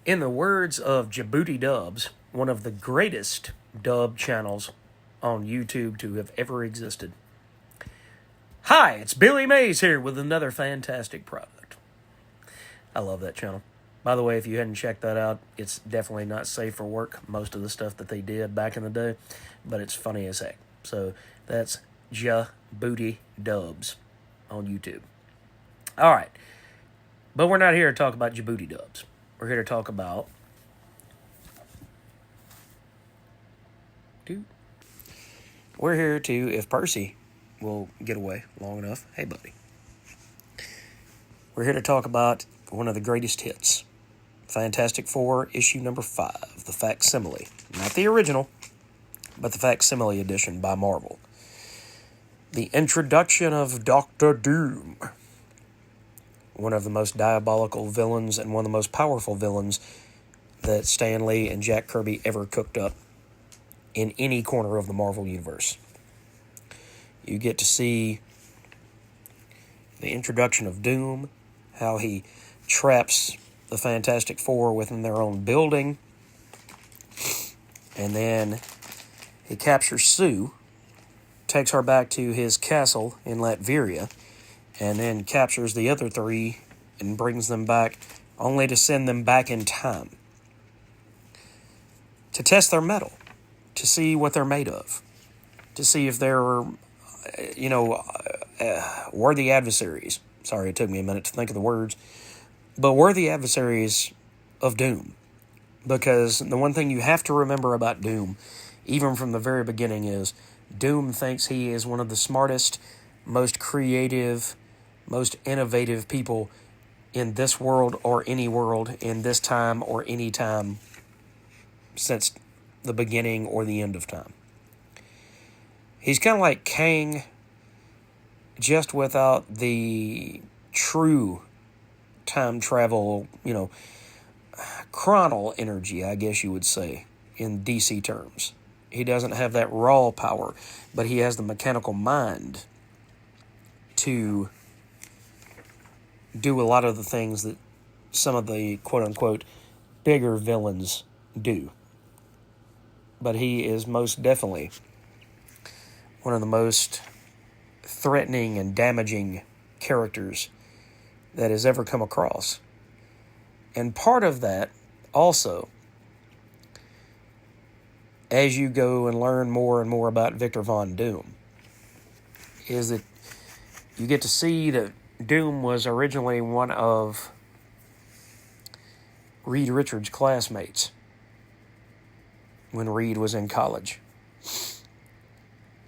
In the words of Djibouti Dubs, one of the greatest dub channels on YouTube to have ever existed. Hi, it's Billy Mays here with another fantastic product. I love that channel. By the way, if you hadn't checked that out, it's definitely not safe for work, most of the stuff that they did back in the day, but it's funny as heck. So that's Djibouti Dubs on YouTube. All right, but we're not here to talk about Djibouti Dubs. We're here to talk about We're here to, if Percy will get away long enough. Hey, buddy. We're here to talk about one of the greatest hits. Fantastic Four, issue number 5, the facsimile. Not the original, but the facsimile edition by Marvel. The introduction of Dr. Doom. One of the most diabolical villains and one of the most powerful villains that Stan Lee and Jack Kirby ever cooked up in any corner of the Marvel Universe. You get to see the introduction of Doom, how he traps the Fantastic Four within their own building, and then he captures Sue, takes her back to his castle in Latveria, and then captures the other three and brings them back, only to send them back in time to test their mettle, to see what they're made of, to see if they're, worthy adversaries. Sorry, it took me a minute to think of the words. But worthy adversaries of Doom. Because the one thing you have to remember about Doom, even from the very beginning, is Doom thinks he is one of the smartest, most creative, most innovative people in this world or any world, in this time or any time since the beginning or the end of time. He's kind of like Kang, just without the true time travel, chronal energy, I guess you would say, in DC terms. He doesn't have that raw power, but he has the mechanical mind to do a lot of the things that some of the quote-unquote bigger villains do. But he is most definitely one of the most threatening and damaging characters that has ever come across. And part of that also, as you go and learn more and more about Victor Von Doom, is that you get to see that Doom was originally one of Reed Richards' classmates when Reed was in college.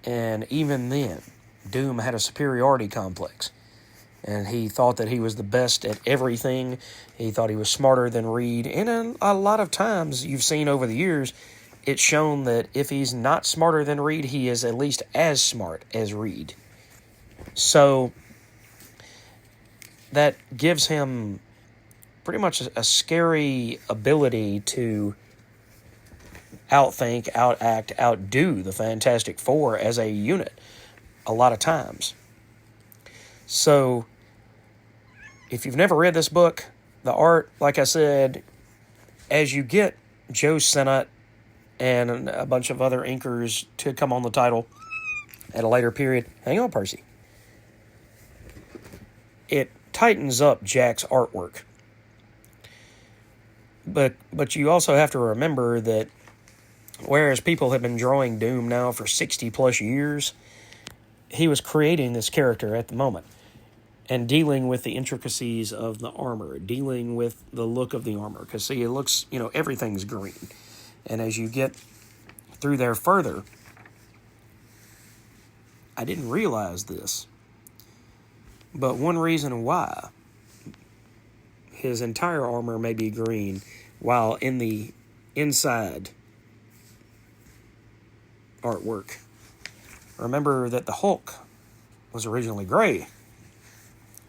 And even then, Doom had a superiority complex. And he thought that he was the best at everything. He thought he was smarter than Reed. And a lot of times, you've seen over the years, it's shown that if he's not smarter than Reed, he is at least as smart as Reed. So that gives him pretty much a scary ability to outthink, outact, outdo the Fantastic Four as a unit a lot of times. So, if you've never read this book, the art, like I said, as you get Joe Sinnott and a bunch of other inkers to come on the title at a later period, hang on, Percy, it tightens up Jack's artwork. But you also have to remember that whereas people have been drawing Doom now for 60 plus years, he was creating this character at the moment and dealing with the intricacies of the armor, dealing with the look of the armor. Because, see, it looks, everything's green. And as you get through there further, I didn't realize this, but one reason why his entire armor may be green, while in the inside artwork, remember that the Hulk was originally gray.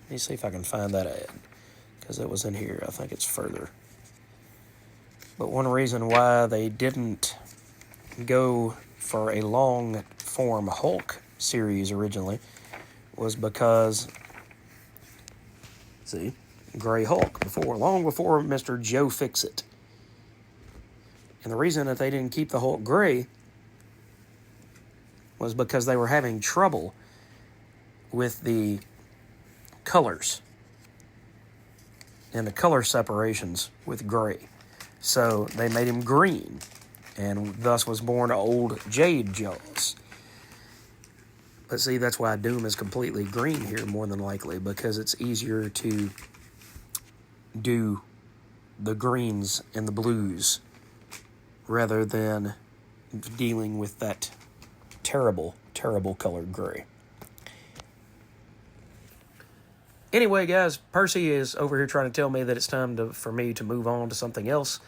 Let me see if I can find that ad, because it was in here. I think it's further. But one reason why they didn't go for a long-form Hulk series originally was because, see, Gray Hulk, long before Mr. Joe Fixit And the reason that they didn't keep the Hulk gray was because they were having trouble with the colors and the color separations with gray. So they made him green, and thus was born old Jade Jaws. But see, that's why Doom is completely green here, more than likely, because it's easier to do the greens and the blues rather than dealing with that terrible, terrible colored gray. Anyway, guys, Percy is over here trying to tell me that it's time for me to move on to something else,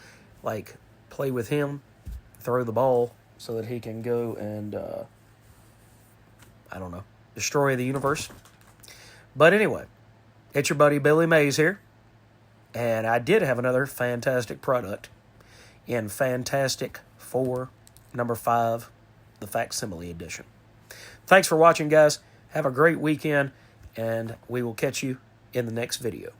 like play with him, throw the ball so that he can go and, I don't know, destroy the universe. But anyway, it's your buddy Billy Mays here, and I did have another fantastic product in Fantastic Four number 5, the Facsimile Edition. Thanks for watching, guys. Have a great weekend, and we will catch you in the next video.